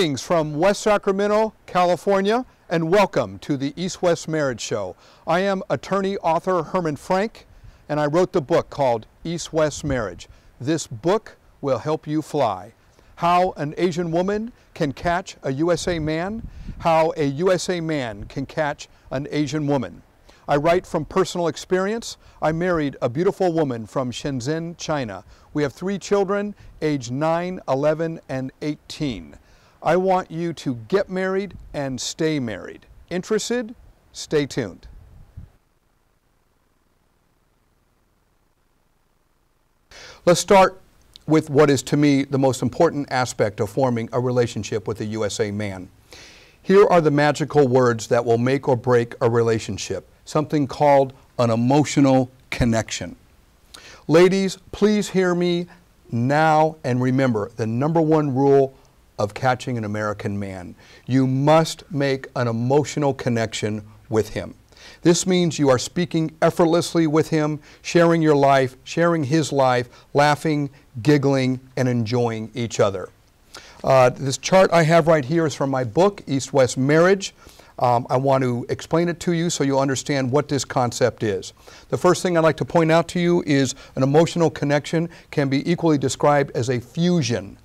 Greetings from West Sacramento, California, and welcome to the East-West Marriage Show. I am attorney author Herman Frank, and I wrote the book called East-West Marriage. This book will help you fly. How an Asian woman can catch a USA man, how a USA man can catch an Asian woman. I write from personal experience. I married a beautiful woman from Shenzhen, China. We have 3 children, aged 9, 11, and 18. I want you to get married and stay married. Interested? Stay tuned. Let's start with what is to me the most important aspect of forming a relationship with a USA man. Here are the magical words that will make or break a relationship, something called an emotional connection. Ladies, please hear me now and remember the #1 rule of catching an American man. You must make an emotional connection with him. This means you are speaking effortlessly with him, sharing your life, sharing his life, laughing, giggling, and enjoying each other. This chart I have right here is from my book, East-West Marriage. I want to explain it to you so you'll understand what this concept is. The first thing I'd like to point out to you is an emotional connection can be equally described as a fusion.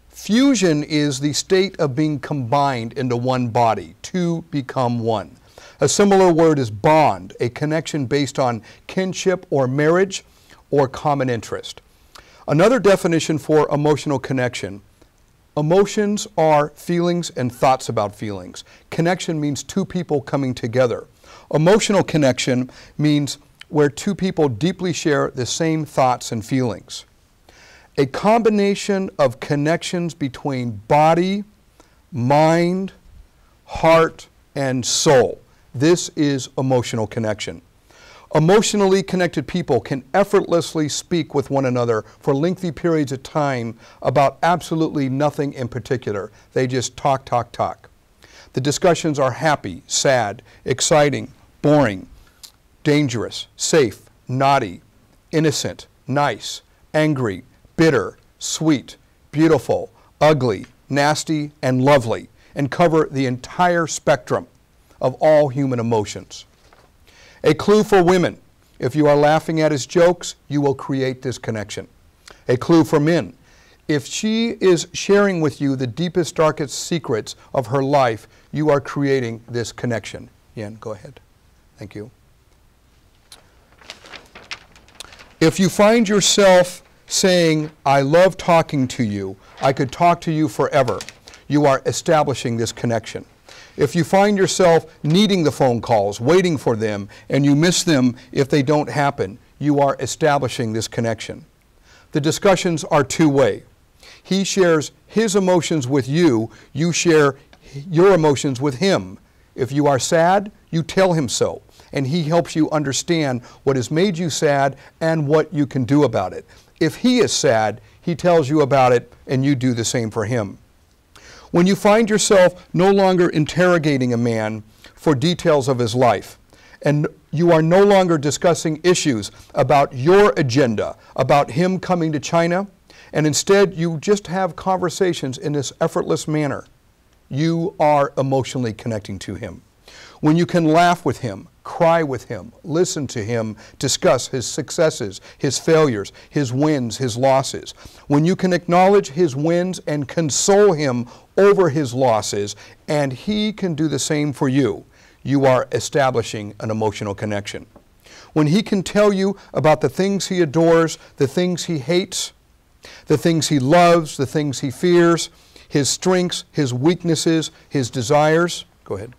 Fusion is the state of being combined into one body, to become one. A similar word is bond, a connection based on kinship or marriage or common interest. Another definition for emotional connection: emotions are feelings and thoughts about feelings. Connection means 2 people coming together. Emotional connection means where 2 people deeply share the same thoughts and feelings. A combination of connections between body, mind, heart, and soul. This is emotional connection. Emotionally connected people can effortlessly speak with one another for lengthy periods of time about absolutely nothing in particular. They just talk, talk, talk. The discussions are happy, sad, exciting, boring, dangerous, safe, naughty, innocent, nice, angry, bitter, sweet, beautiful, ugly, nasty, and lovely, and cover the entire spectrum of all human emotions. A clue for women: if you are laughing at his jokes, you will create this connection. A clue for men: if she is sharing with you the deepest, darkest secrets of her life, you are creating this connection. Yan, go ahead. Thank you. If you find yourself saying, "I love talking to you, I could talk to you forever," you are establishing this connection. If you find yourself needing the phone calls, waiting for them, and you miss them if they don't happen, you are establishing this connection. The discussions are 2-way. He shares his emotions with you, you share your emotions with him. If you are sad, you tell him so, and he helps you understand what has made you sad and what you can do about it. If he is sad, he tells you about it, and you do the same for him. When you find yourself no longer interrogating a man for details of his life, and you are no longer discussing issues about your agenda, about him coming to China, and instead you just have conversations in this effortless manner, you are emotionally connecting to him. When you can laugh with him, cry with him, listen to him, discuss his successes, his failures, his wins, his losses. When you can acknowledge his wins and console him over his losses, and he can do the same for you, you are establishing an emotional connection. When he can tell you about the things he adores, the things he hates, the things he loves, the things he fears, his strengths, his weaknesses, his desires, go ahead,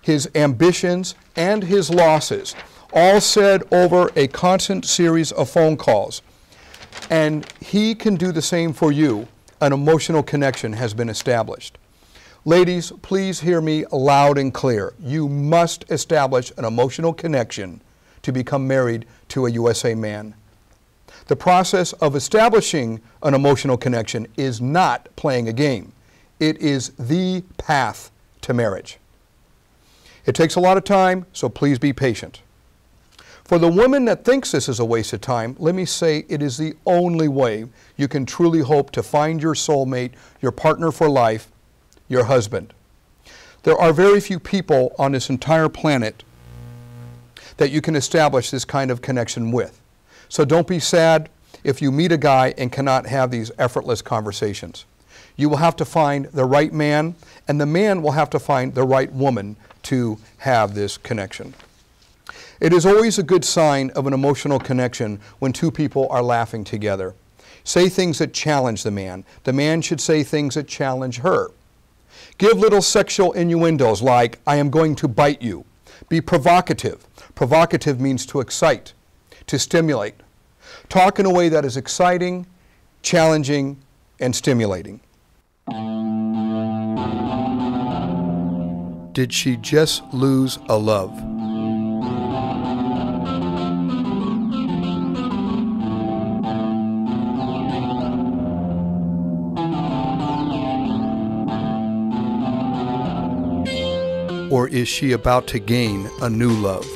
his ambitions, and his losses, all said over a constant series of phone calls, and he can do the same for you, an emotional connection has been established. Ladies, please hear me loud and clear. You must establish an emotional connection to become married to a USA man. The process of establishing an emotional connection is not playing a game. It is the path to marriage. It takes a lot of time, so please be patient. For the woman that thinks this is a waste of time, let me say it is the only way you can truly hope to find your soulmate, your partner for life, your husband. There are very few people on this entire planet that you can establish this kind of connection with. So don't be sad if you meet a guy and cannot have these effortless conversations. You will have to find the right man, and the man will have to find the right woman to have this connection. It is always a good sign of an emotional connection when two people are laughing together. Say things that challenge the man. The man should say things that challenge her. Give little sexual innuendos like, I am going to bite you. Be provocative. Provocative means to excite, to stimulate. Talk in a way that is exciting, challenging, and stimulating. Did she just lose a love? Or is she about to gain a new love?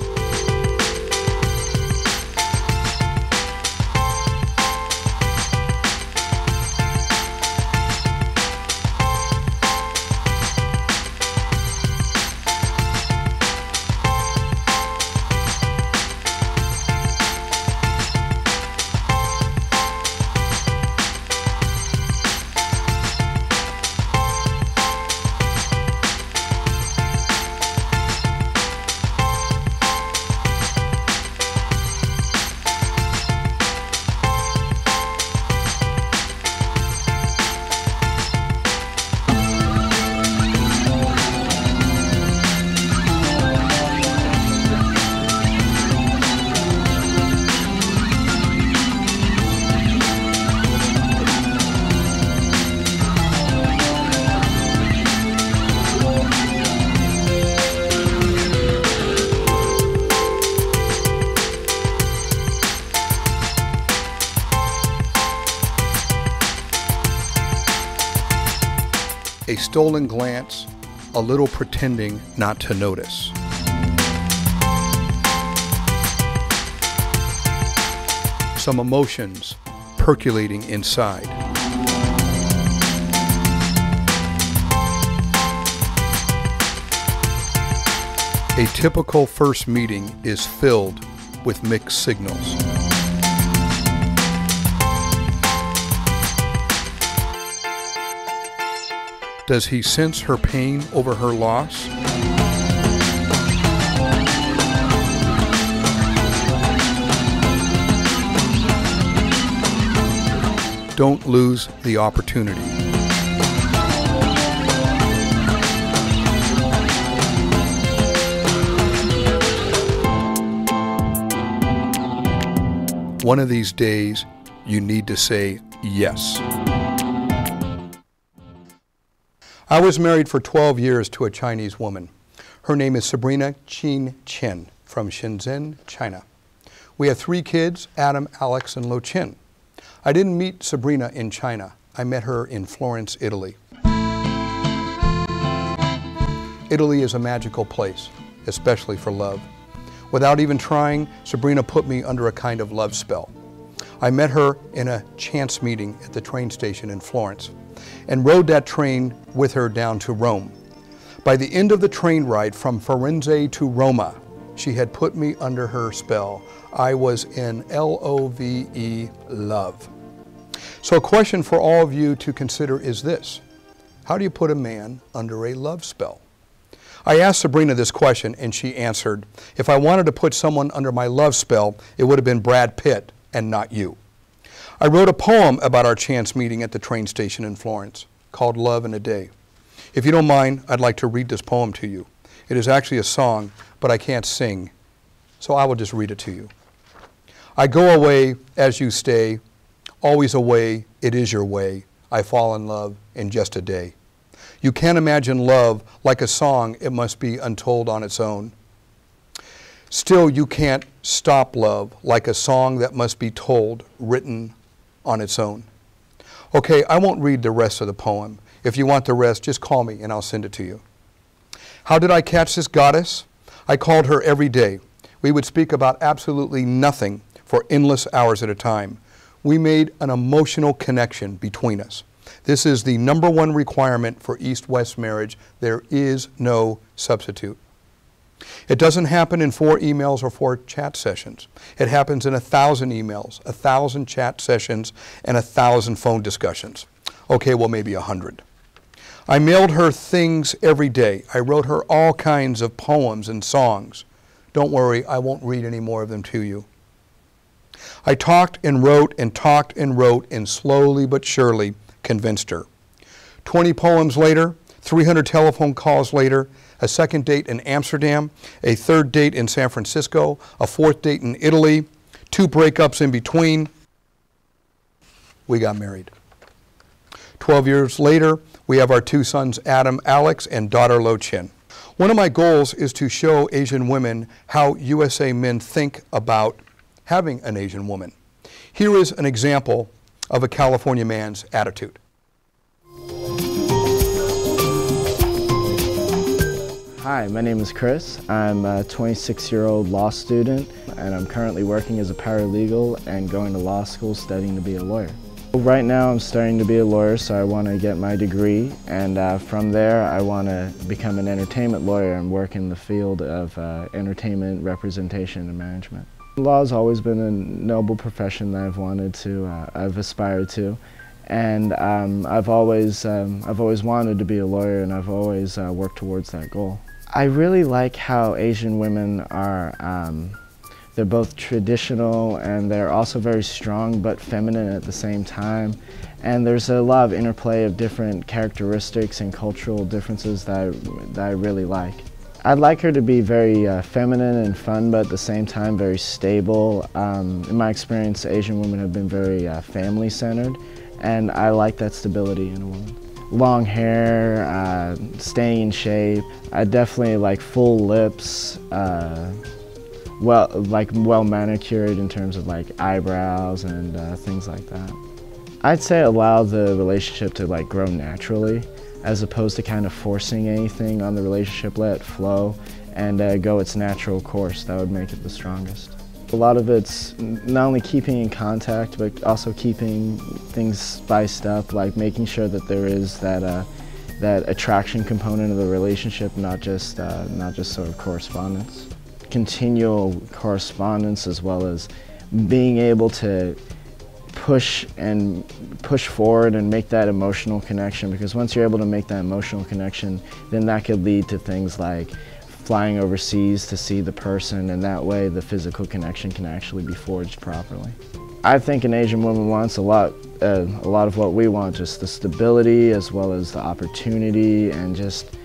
A stolen glance, a little pretending not to notice. Some emotions percolating inside. A typical first meeting is filled with mixed signals. Does he sense her pain over her loss? Don't lose the opportunity. One of these days, you need to say yes. I was married for 12 years to a Chinese woman. Her name is Sabrina Qin Chen from Shenzhen, China. We have 3 kids, Adam, Alex, and Lo Chin. I didn't meet Sabrina in China. I met her in Florence, Italy. Italy is a magical place, especially for love. Without even trying, Sabrina put me under a kind of love spell. I met her in a chance meeting at the train station in Florence and rode that train with her down to Rome. By the end of the train ride from Firenze to Roma, she had put me under her spell. I was in L-O-V-E, love. So a question for all of you to consider is this: how do you put a man under a love spell? I asked Sabrina this question and she answered, if I wanted to put someone under my love spell, it would have been Brad Pitt and not you. I wrote a poem about our chance meeting at the train station in Florence called Love in a Day. If you don't mind, I'd like to read this poem to you. It is actually a song, but I can't sing, so I will just read it to you. I go away as you stay, always away, it is your way. I fall in love in just a day. You can't imagine love like a song, it must be untold on its own. Still, you can't stop love like a song that must be told, written on its own. Okay, I won't read the rest of the poem. If you want the rest, just call me and I'll send it to you. How did I catch this goddess? I called her every day. We would speak about absolutely nothing for endless hours at a time. We made an emotional connection between us. This is the #1 requirement for East-West marriage. There is no substitute. It doesn't happen in 4 emails or 4 chat sessions. It happens in 1,000 emails, 1,000 chat sessions, and 1,000 phone discussions. Okay, well, maybe 100. I mailed her things every day. I wrote her all kinds of poems and songs. Don't worry, I won't read any more of them to you. I talked and wrote and talked and wrote and slowly but surely convinced her. 20 poems later, 300 telephone calls later, a second date in Amsterdam, a third date in San Francisco, a fourth date in Italy, 2 breakups in between. We got married. 12 years later, we have our 2 sons, Adam, Alex, and daughter, Lo Chin. One of my goals is to show Asian women how USA men think about having an Asian woman. Here is an example of a California man's attitude. Hi, my name is Chris. I'm a 26-year-old law student, and I'm currently working as a paralegal and going to law school studying to be a lawyer. Right now I'm studying to be a lawyer, so I want to get my degree, and from there I want to become an entertainment lawyer and work in the field of entertainment representation and management. Law has always been a noble profession that I've aspired to, and I've always wanted to be a lawyer, and I've always worked towards that goal. I really like how Asian women are, they're both traditional and they're also very strong but feminine at the same time. And there's a lot of interplay of different characteristics and cultural differences that I really like. I'd like her to be very feminine and fun, but at the same time very stable. In my experience, Asian women have been very family-centered, and I like that stability in a woman. Long hair, staying in shape. I definitely like full lips, well manicured in terms of like eyebrows and things like that. I'd say allow the relationship to like grow naturally, as opposed to kind of forcing anything on the relationship. Let it flow and go its natural course. That would make it the strongest. A lot of it's not only keeping in contact, but also keeping things spiced up, like making sure that there is that that attraction component of the relationship, not just sort of correspondence. Continual correspondence, as well as being able to push forward and make that emotional connection, because once you're able to make that emotional connection, then that could lead to things like flying overseas to see the person, and that way the physical connection can actually be forged properly. I think an Asian woman wants a lot of what we want, just the stability as well as the opportunity and just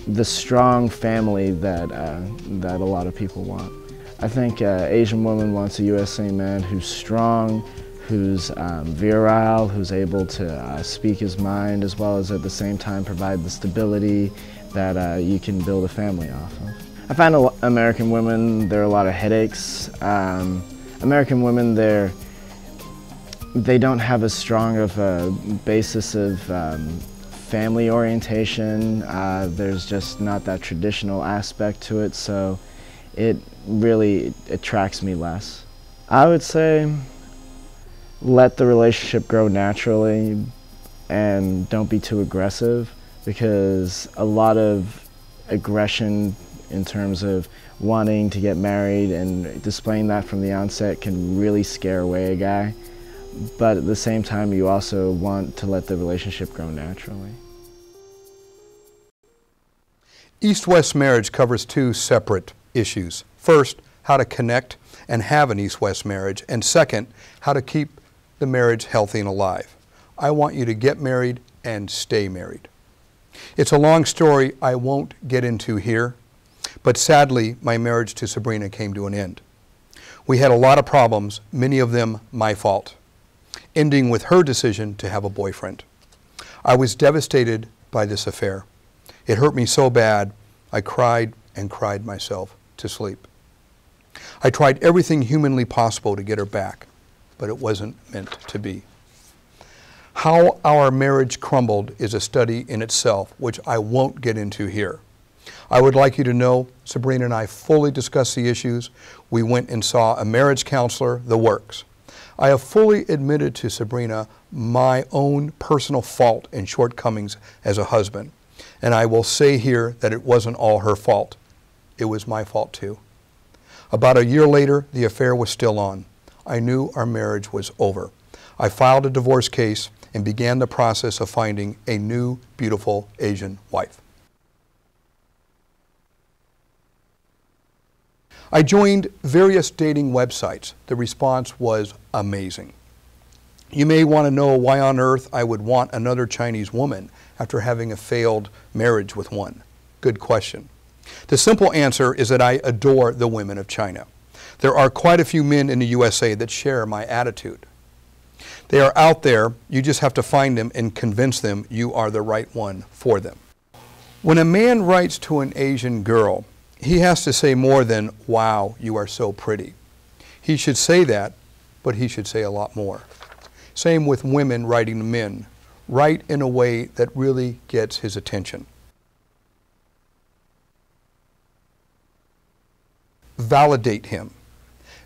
the strong family that a lot of people want. I think Asian woman wants a USA man who's strong, who's virile, who's able to speak his mind, as well as at the same time provide the stability that you can build a family off of. I find American women, there are a lot of headaches. American women, they don't have as strong of a basis of family orientation. There's just not that traditional aspect to it, so it really attracts me less. I would say let the relationship grow naturally and don't be too aggressive, because a lot of aggression in terms of wanting to get married and displaying that from the onset can really scare away a guy. But at the same time, you also want to let the relationship grow naturally. East-West marriage covers 2 separate issues. First, how to connect and have an East-West marriage, and second, how to keep the marriage healthy and alive. I want you to get married and stay married. It's a long story I won't get into here, but sadly, my marriage to Sabrina came to an end. We had a lot of problems, many of them my fault, ending with her decision to have a boyfriend. I was devastated by this affair. It hurt me so bad, I cried and cried myself to sleep. I tried everything humanly possible to get her back, but it wasn't meant to be. How our marriage crumbled is a study in itself, which I won't get into here. I would like you to know Sabrina and I fully discussed the issues. We went and saw a marriage counselor, the works. I have fully admitted to Sabrina my own personal fault and shortcomings as a husband, and I will say here that it wasn't all her fault. It was my fault too. About a year later, the affair was still on. I knew our marriage was over. I filed a divorce case and began the process of finding a new, beautiful Asian wife. I joined various dating websites. The response was amazing. You may want to know why on earth I would want another Chinese woman after having a failed marriage with one. Good question. The simple answer is that I adore the women of China. There are quite a few men in the USA that share my attitude. They are out there. You just have to find them and convince them you are the right one for them. When a man writes to an Asian girl, he has to say more than, "Wow, you are so pretty." He should say that, but he should say a lot more. Same with women writing to men. Write in a way that really gets his attention. Validate him.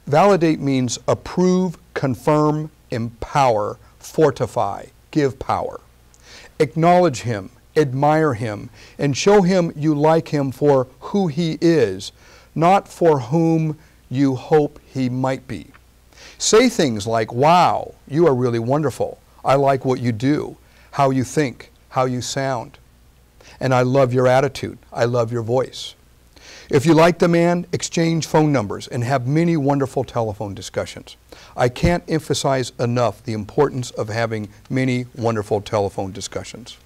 Validate means approve, confirm, empower, fortify, give power. Acknowledge him, admire him, and show him you like him for who he is, not for whom you hope he might be. Say things like, "Wow, you are really wonderful. I like what you do, how you think, how you sound. And I love your attitude. I love your voice." If you like the man, exchange phone numbers and have many wonderful telephone discussions. I can't emphasize enough the importance of having many wonderful telephone discussions.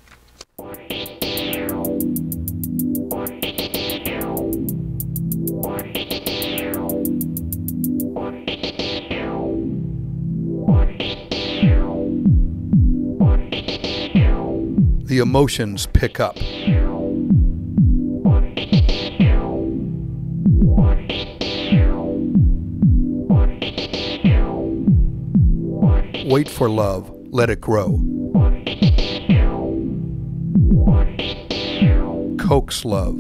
The emotions pick up. Wait for love, let it grow. Coax love.